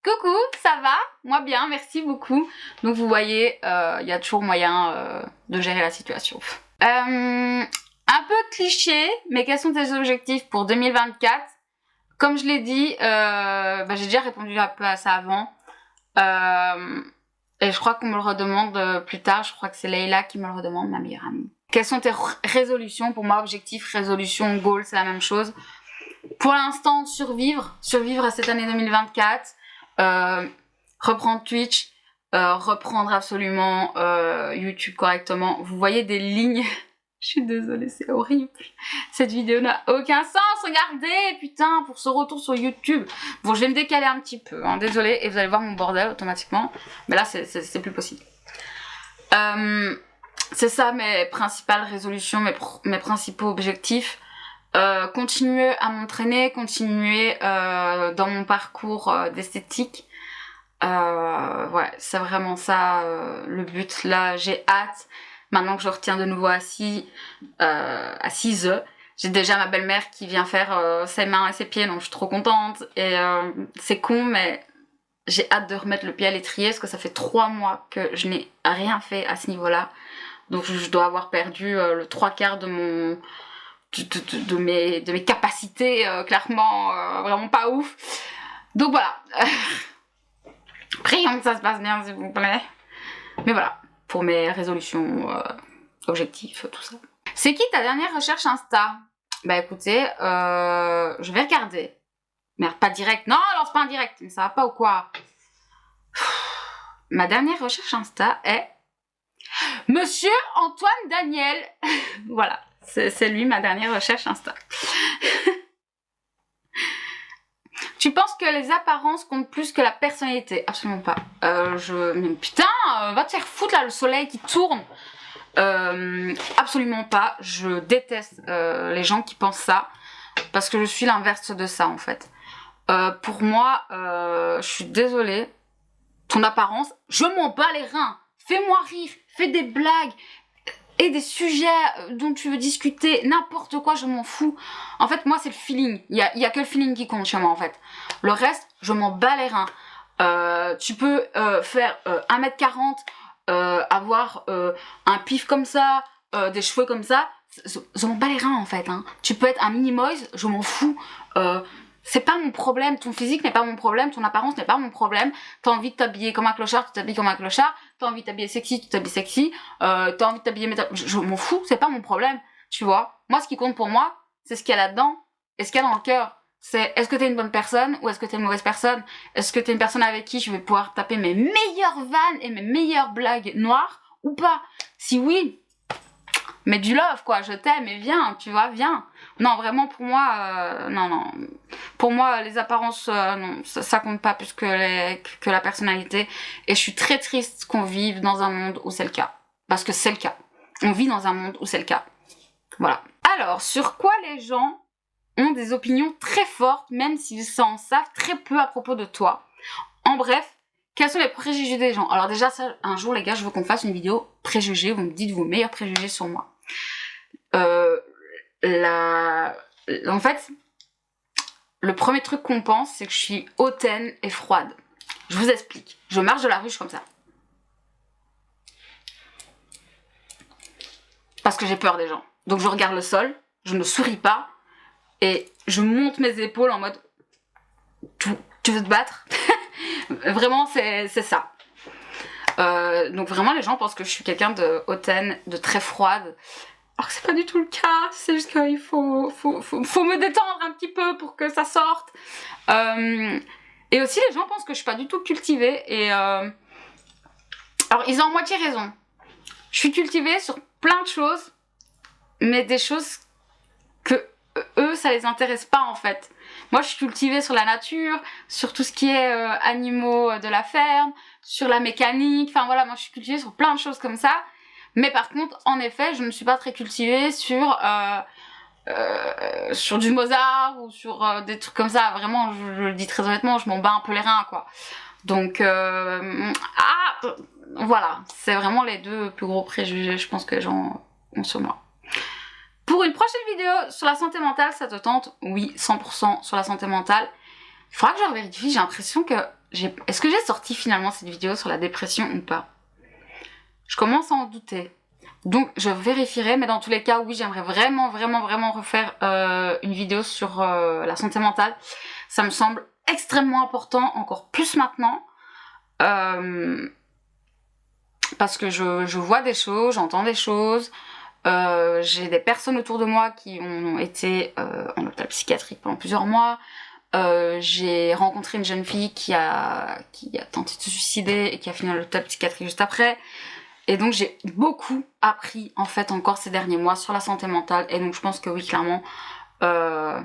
Coucou, ça va? Moi bien, merci beaucoup. Donc vous voyez, il y a toujours moyen de gérer la situation. Un peu cliché, mais quels sont tes objectifs pour 2024? Comme je l'ai dit, j'ai déjà répondu un peu à ça avant. Et je crois qu'on me le redemande plus tard. Je crois que c'est Leïla qui me le redemande, ma meilleure amie. Quelles sont tes résolutions? Pour moi, objectif, résolution, goal, c'est la même chose. Pour l'instant, survivre à cette année 2024. Reprendre Twitch, reprendre absolument YouTube correctement. Vous voyez des lignes. Je suis désolée, c'est horrible. Cette vidéo n'a aucun sens. Regardez, putain, pour ce retour sur YouTube. Bon, je vais me décaler un petit peu, hein, désolée. Et vous allez voir mon bordel automatiquement. Mais là, c'est plus possible. C'est ça mes principales résolutions, mes principaux objectifs. continuer à m'entraîner, continuer dans mon parcours d'esthétique. Ouais, c'est vraiment ça le but. Là, j'ai hâte. Maintenant que je retiens de nouveau assis, assise, j'ai déjà ma belle-mère qui vient faire ses mains et ses pieds, donc je suis trop contente. Et c'est con, mais j'ai hâte de remettre le pied à l'étrier parce que ça fait 3 mois que je n'ai rien fait à ce niveau-là. Donc je dois avoir perdu le 3/4 de mon de mes capacités, clairement vraiment pas ouf. Donc voilà. Prions que ça se passe bien, s'il vous plaît. Mais voilà, pour mes résolutions, objectifs, tout ça. C'est qui ta dernière recherche Insta? Bah écoutez, je vais regarder. Merde, pas direct. Non, lance pas un direct, mais ça va pas ou quoi? Ma dernière recherche Insta est Monsieur Antoine Daniel. Voilà, c'est lui ma dernière recherche Insta. Tu penses que les apparences comptent plus que la personnalité? Absolument pas. Putain, va te faire foutre là, le soleil qui tourne. Absolument pas. Je déteste les gens qui pensent ça. Parce que je suis l'inverse de ça en fait. Pour moi, je suis désolée. Ton apparence, je m'en bats les reins. Fais-moi rire, fais des blagues. Et des sujets dont tu veux discuter, n'importe quoi, je m'en fous. En fait, moi, c'est le feeling. Il y a que le feeling qui compte chez moi, en fait. Le reste, je m'en bats les reins. Tu peux faire 1m40, avoir un pif comme ça, des cheveux comme ça. Je m'en bats les reins, en fait. Hein. Tu peux être un mini-moise, je m'en fous. C'est pas mon problème, ton physique n'est pas mon problème, ton apparence n'est pas mon problème. T'as envie de t'habiller comme un clochard, tu t'habilles comme un clochard. T'as envie de t'habiller sexy, tu t'habilles sexy. T'as envie de t'habiller je m'en fous, c'est pas mon problème, tu vois. Moi, ce qui compte pour moi, c'est ce qu'il y a là-dedans et ce qu'il y a dans le cœur. C'est est-ce que t'es une bonne personne ou est-ce que t'es une mauvaise personne? Est-ce que t'es une personne avec qui je vais pouvoir taper mes meilleures vannes et mes meilleures blagues noires ou pas? Si oui, mais du love quoi, je t'aime et viens, tu vois, viens. Non, vraiment pour moi, non. Pour moi, les apparences, non, ça compte pas plus que la personnalité. Et je suis très triste qu'on vive dans un monde où c'est le cas. Parce que c'est le cas. On vit dans un monde où c'est le cas. Voilà. Alors, sur quoi les gens ont des opinions très fortes, même s'ils s'en savent très peu à propos de toi? En bref, quels sont les préjugés des gens? Alors déjà, ça, un jour, les gars, je veux qu'on fasse une vidéo préjugés. Vous me dites vos meilleurs préjugés sur moi. En fait, le premier truc qu'on pense, c'est que je suis hautaine et froide. Je vous explique. Je marche de la rue, je suis comme ça. Parce que j'ai peur des gens. Donc je regarde le sol, je ne souris pas, et je monte mes épaules en mode tu veux te battre? Vraiment, c'est ça. Donc vraiment, les gens pensent que je suis quelqu'un de hautaine, de très froide. Alors que c'est pas du tout le cas, c'est juste qu'il faut me détendre un petit peu pour que ça sorte. Et aussi, les gens pensent que je suis pas du tout cultivée. Et alors, ils ont en moitié raison. Je suis cultivée sur plein de choses, mais des choses que eux, ça les intéresse pas en fait. Moi, je suis cultivée sur la nature, sur tout ce qui est animaux de la ferme, sur la mécanique. Enfin voilà, moi, je suis cultivée sur plein de choses comme ça. Mais par contre, en effet, je ne suis pas très cultivée sur du Mozart ou sur des trucs comme ça. Vraiment, je le dis très honnêtement, je m'en bats un peu les reins, quoi. Donc, voilà. C'est vraiment les deux plus gros préjugés, je pense, que les gens ont sur moi. Pour une prochaine vidéo sur la santé mentale, ça te tente? Oui, 100% sur la santé mentale. Il faudra que je vérifie, j'ai l'impression que est-ce que j'ai sorti finalement cette vidéo sur la dépression ou pas? Je commence à en douter. Donc je vérifierai, mais dans tous les cas, oui, j'aimerais vraiment refaire une vidéo sur la santé mentale. Ça me semble extrêmement important, encore plus maintenant. Parce que je vois des choses, j'entends des choses. J'ai des personnes autour de moi qui ont été en hôpital psychiatrique pendant plusieurs mois. J'ai rencontré une jeune fille qui a tenté de se suicider et qui a fini en hôpital psychiatrique juste après. Et donc j'ai beaucoup appris en fait encore ces derniers mois sur la santé mentale. Et donc je pense que oui, clairement, on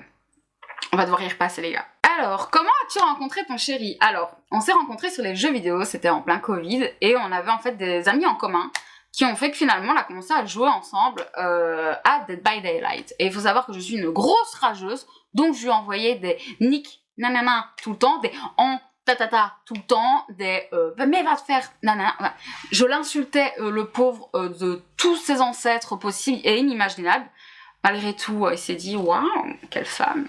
va devoir y repasser les gars. Alors, comment as-tu rencontré ton chéri? Alors, on s'est rencontrés sur les jeux vidéo, c'était en plein Covid. Et on avait en fait des amis en commun qui ont fait que finalement on a commencé à jouer ensemble à Dead by Daylight. Et il faut savoir que je suis une grosse rageuse, donc je lui envoyais des nick nanana tout le temps, des en ta tout le temps, des mais va te faire nanana. Enfin, je l'insultais le pauvre de tous ses ancêtres possibles et inimaginables. Malgré tout, il s'est dit waouh, quelle femme.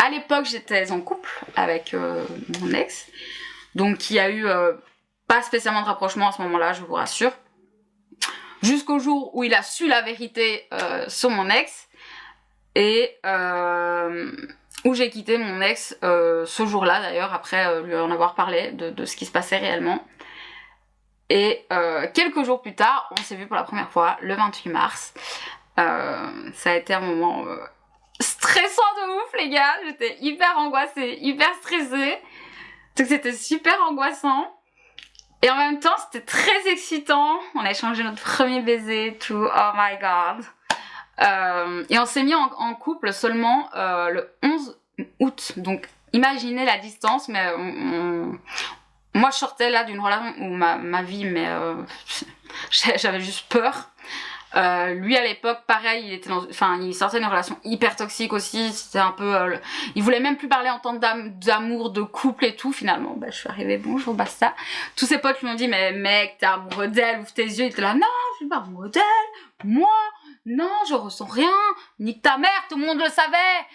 À l'époque, j'étais en couple avec mon ex, donc il y a eu pas spécialement de rapprochement à ce moment-là, je vous rassure. Jusqu'au jour où il a su la vérité sur mon ex et où j'ai quitté mon ex ce jour-là d'ailleurs, après lui en avoir parlé de ce qui se passait réellement. Et quelques jours plus tard, on s'est vu pour la première fois, le 28 mars. Ça a été un moment stressant de ouf, les gars. J'étais hyper angoissée, hyper stressée. Donc c'était super angoissant. Et en même temps, c'était très excitant. On a échangé notre premier baiser et tout. Oh my god. Et on s'est mis en couple seulement le 11 août. Donc imaginez la distance, mais moi je sortais là d'une relation où ma vie, mais j'avais juste peur. Lui à l'époque pareil, il sortait d'une relation hyper toxique aussi, c'était un peu il voulait même plus parler en tant d'amour, de couple et tout. Finalement je suis arrivée, bonjour, basta. Tous ses potes lui ont dit mais mec, t'es amoureux d'elle, ouvre tes yeux. Il était là, non, je suis pas amoureux d'elle, moi non, je ressens rien, nique ta mère, tout le monde le savait.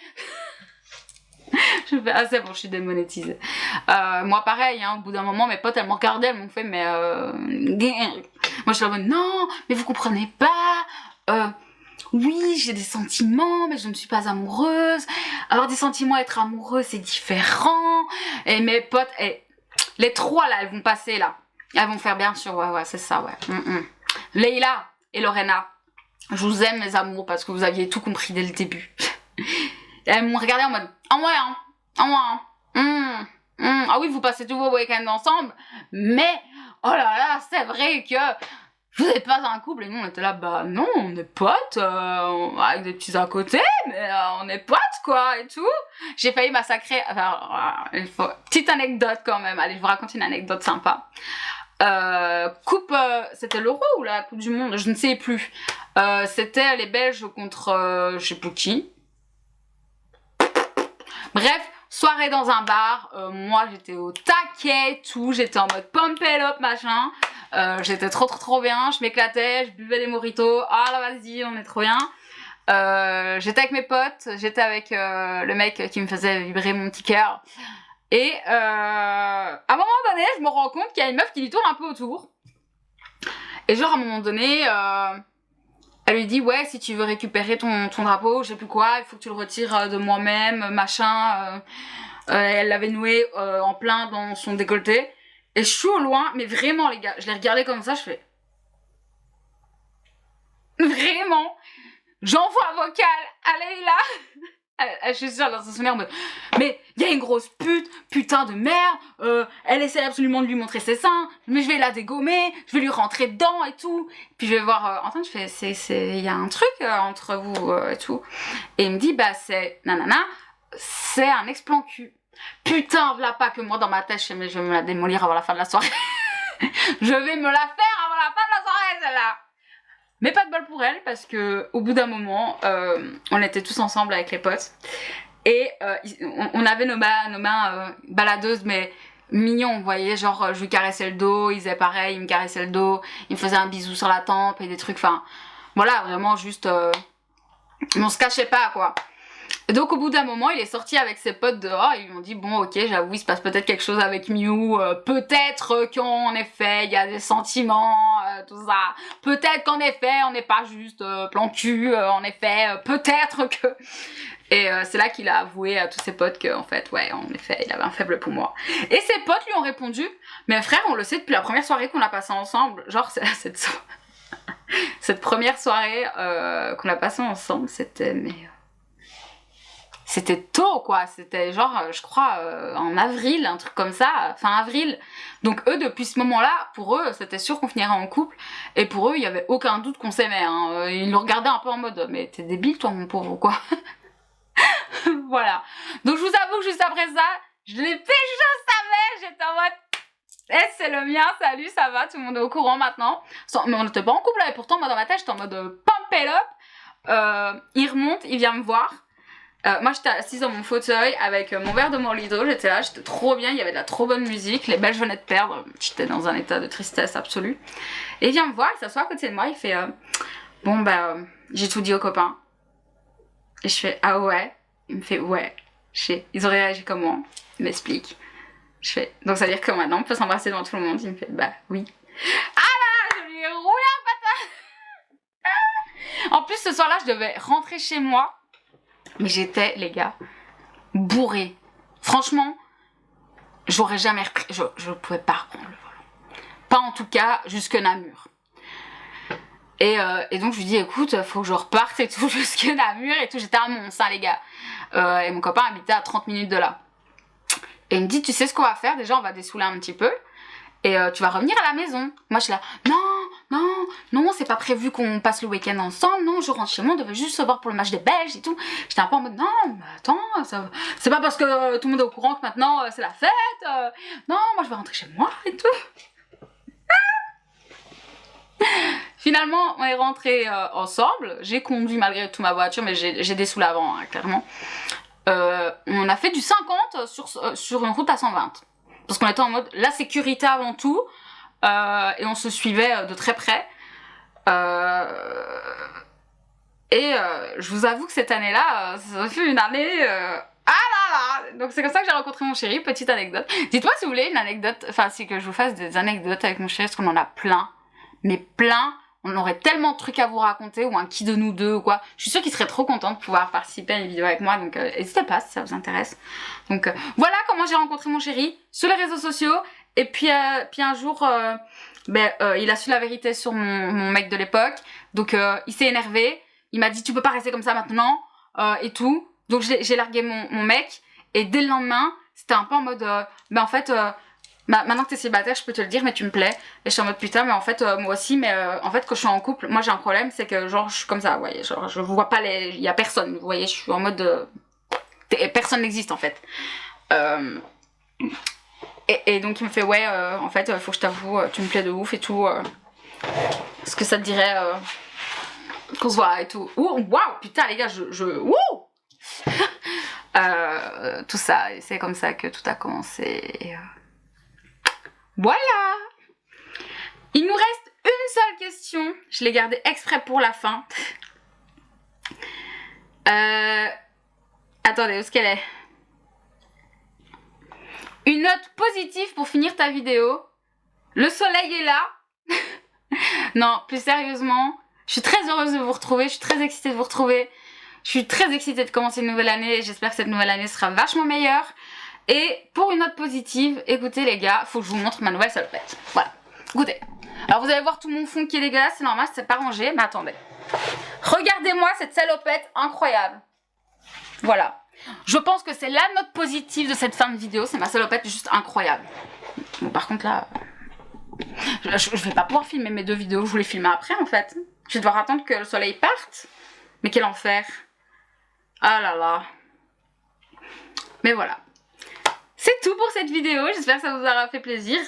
Je fais, ah c'est bon, je suis démonétisée. Moi pareil, hein, au bout d'un moment mes potes elles m'ont regardé, elles m'ont fait mais moi je suis là, non mais vous comprenez pas, oui j'ai des sentiments mais je ne suis pas amoureuse, avoir des sentiments, être amoureuse c'est différent. Et mes potes, les trois là, elles vont passer là, elles vont faire bien sûr, ouais c'est ça, ouais. Leïla et Lorena, je vous aime mes amours parce que vous aviez tout compris dès le début. Et elles m'ont regardé en mode ah oui, vous passez tous vos week-ends ensemble, mais oh là là, c'est vrai que vous n'êtes pas un couple. Et nous on était là, bah non, on est potes, avec des petits à côté, mais on est potes quoi et tout. J'ai failli massacrer, petite anecdote quand même, allez je vous raconte une anecdote sympa. Coupe, c'était l'Euro ou la Coupe du Monde, je ne sais plus. C'était les Belges contre je sais plus qui. Bref, soirée dans un bar, moi j'étais au taquet, tout, j'étais en mode pump it up machin, j'étais trop bien, je m'éclatais, je buvais des mojitos, ah là vas-y on est trop bien. J'étais avec mes potes, j'étais avec le mec qui me faisait vibrer mon petit cœur. Et à un moment donné, je me rends compte qu'il y a une meuf qui lui tourne un peu autour. Et genre à un moment donné, elle lui dit ouais, si tu veux récupérer ton drapeau, je sais plus quoi, il faut que tu le retires de moi-même, machin. Elle l'avait noué en plein dans son décolleté. Et je suis au loin, mais vraiment les gars, je l'ai regardé comme ça, je fais vraiment, j'envoie un vocal à Leïla. Je suis sûre dans son souvenir, mais il y a une grosse putain de merde, elle essaie absolument de lui montrer ses seins, mais je vais la dégommer, je vais lui rentrer dedans et tout. Puis je vais voir Antoine, je fais, il y a un truc entre vous et tout. Et il me dit, bah c'est nanana, c'est un ex-plan cul. Putain, voilà pas que moi dans ma tête, je vais me la démolir avant la fin de la soirée. Je vais me la faire avant la fin de la soirée, celle-là. Mais pas de bol pour elle, parce que au bout d'un moment, on était tous ensemble avec les potes. Et on avait nos mains baladeuses, mais mignons, vous voyez, genre je lui caressais le dos, il faisait pareil, il me caressait le dos, il me faisait un bisou sur la tempe et des trucs, enfin, voilà, vraiment juste, on se cachait pas, quoi. Et donc au bout d'un moment, il est sorti avec ses potes dehors, ils lui ont dit bon ok, j'avoue, il se passe peut-être quelque chose avec Miu, peut-être qu'en effet, il y a des sentiments, tout ça. Peut-être qu'en effet, on n'est pas juste plan cul, en effet, peut-être que... Et c'est là qu'il a avoué à tous ses potes qu'en fait, ouais, en effet, il avait un faible pour moi. Et ses potes lui ont répondu, mais frère, on le sait depuis la première soirée qu'on a passée ensemble, genre cette première soirée qu'on a passée ensemble, c'était... C'était tôt quoi, c'était genre je crois en avril, un truc comme ça, fin avril. Donc eux depuis ce moment-là, pour eux c'était sûr qu'on finirait en couple et pour eux il y avait aucun doute qu'on s'aimait, hein. Ils le regardaient un peu en mode mais t'es débile toi mon pauvre quoi. Voilà. Donc je vous avoue que juste après ça, je l'ai fait, je savais, j'étais en mode c'est le mien, salut, ça va, tout le monde est au courant maintenant. Mais on n'était pas en couple là, et pourtant moi dans ma tête j'étais en mode pump it up. Il remonte, il vient me voir. Moi j'étais assise dans mon fauteuil avec mon verre de Morito, j'étais là, j'étais trop bien, il y avait de la trop bonne musique, les Belges venaient de perdre, j'étais dans un état de tristesse absolue. Et il vient me voir, il s'assoit à côté de moi, il fait bon bah j'ai tout dit aux copains. Et je fais ah ouais. Il me fait ouais. Ils ont réagi comment? Il m'explique. Je fais donc ça veut dire que maintenant on peut s'embrasser devant tout le monde? Il me fait bah oui. Ah là là, je lui ai roulé un patin. En plus ce soir là je devais rentrer chez moi. Mais j'étais, les gars, bourrée. Franchement, j'aurais jamais repris. Je pouvais pas reprendre le volant. Pas en tout cas jusque Namur. Et donc je lui dis écoute, faut que je reparte et tout jusque Namur et tout. J'étais à Mons, hein, les gars. Et mon copain habitait à 30 minutes de là. Et il me dit tu sais ce qu'on va faire? Déjà on va dessouler un petit peu. Et tu vas revenir à la maison. Moi je suis là non, c'est pas prévu qu'on passe le week-end ensemble. Non, je rentre chez moi, on devait juste se voir pour le match des Belges et tout. J'étais un peu en mode non, mais attends, c'est pas parce que tout le monde est au courant que maintenant c'est la fête. Non, moi je vais rentrer chez moi et tout. Finalement, on est rentrés ensemble. J'ai conduit malgré tout ma voiture, mais j'ai dessoulé avant, hein, clairement. On a fait du 50 sur une route à 120. Parce qu'on était en mode la sécurité avant tout. Et on se suivait de très près. Je vous avoue que cette année-là, ça fut une année... Ah là là. Donc c'est comme ça que j'ai rencontré mon chéri, petite anecdote. Dites-moi si vous voulez une anecdote, enfin si que je vous fasse des anecdotes avec mon chéri, parce qu'on en a plein. Mais plein, on aurait tellement de trucs à vous raconter, ou un qui de nous deux ou quoi. Je suis sûre qu'il serait trop content de pouvoir participer à une vidéo avec moi, donc n'hésitez pas si ça vous intéresse. Donc voilà comment j'ai rencontré mon chéri, sur les réseaux sociaux. Et puis un jour, il a su la vérité sur mon mec de l'époque. Donc il s'est énervé. Il m'a dit tu peux pas rester comme ça maintenant et tout. Donc j'ai largué mon mec. Et dès le lendemain, c'était un peu en mode en fait, maintenant que t'es célibataire, je peux te le dire, mais tu me plais. Et je suis en mode putain, mais en fait moi aussi, mais en fait quand je suis en couple, moi j'ai un problème, c'est que genre je suis comme ça, vous voyez, genre je vois pas il y a personne, vous voyez, je suis en mode personne n'existe en fait. Et donc il me fait ouais en fait faut que je t'avoue tu me plais de ouf et tout est-ce que ça te dirait qu'on se voit et tout. Waouh putain les gars tout ça et c'est comme ça que tout a commencé et, voilà. Il nous reste une seule question, je l'ai gardée exprès pour la fin. Attendez, où est-ce qu'elle est? Une note positive pour finir ta vidéo. Le soleil est là. Non, plus sérieusement, je suis très heureuse de vous retrouver. Je suis très excitée de vous retrouver. Je suis très excitée de commencer une nouvelle année. J'espère que cette nouvelle année sera vachement meilleure. Et pour une note positive, écoutez les gars, faut que je vous montre ma nouvelle salopette. Voilà, écoutez. Alors vous allez voir tout mon fond qui est dégueulasse, c'est normal, c'est pas rangé, mais attendez. Regardez-moi cette salopette incroyable. Voilà. Je pense que c'est la note positive de cette fin de vidéo, c'est ma salopette juste incroyable. Bon par contre là, je vais pas pouvoir filmer mes deux vidéos, je voulais filmer après en fait. Je vais devoir attendre que le soleil parte. Mais quel enfer. Ah là là. Mais voilà. C'est tout pour cette vidéo, j'espère que ça vous aura fait plaisir.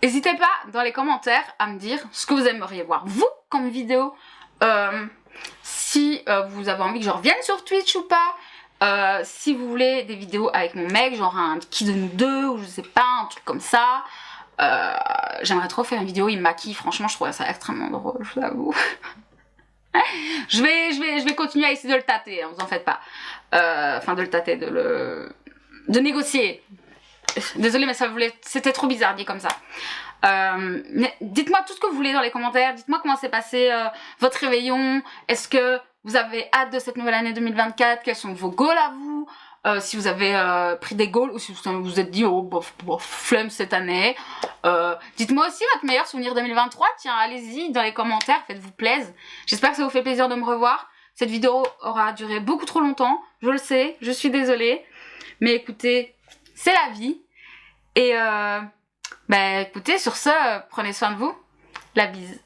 N'hésitez pas dans les commentaires à me dire ce que vous aimeriez voir vous comme vidéo. Si vous avez envie que je revienne sur Twitch ou pas. Si vous voulez des vidéos avec mon mec, genre un qui de nous deux ou je sais pas, un truc comme ça. J'aimerais trop faire une vidéo, il me maquille, franchement je trouve ça extrêmement drôle, je vous avoue. je vais continuer à essayer de le tâter, hein, vous en faites pas. Enfin de le tâter, de négocier. Désolée mais c'était trop bizarre dit comme ça. Dites-moi tout ce que vous voulez dans les commentaires, dites-moi comment s'est passé votre réveillon, est-ce que vous avez hâte de cette nouvelle année 2024, quels sont vos goals à vous, si vous avez pris des goals ou si vous vous êtes dit oh bof, flemme cette année. Dites-moi aussi votre meilleur souvenir 2023, tiens allez-y dans les commentaires, faites-vous plaisir. J'espère que ça vous fait plaisir de me revoir. Cette vidéo aura duré beaucoup trop longtemps, je le sais, je suis désolée, mais écoutez, c'est la vie. Et écoutez, sur ce, prenez soin de vous. La bise.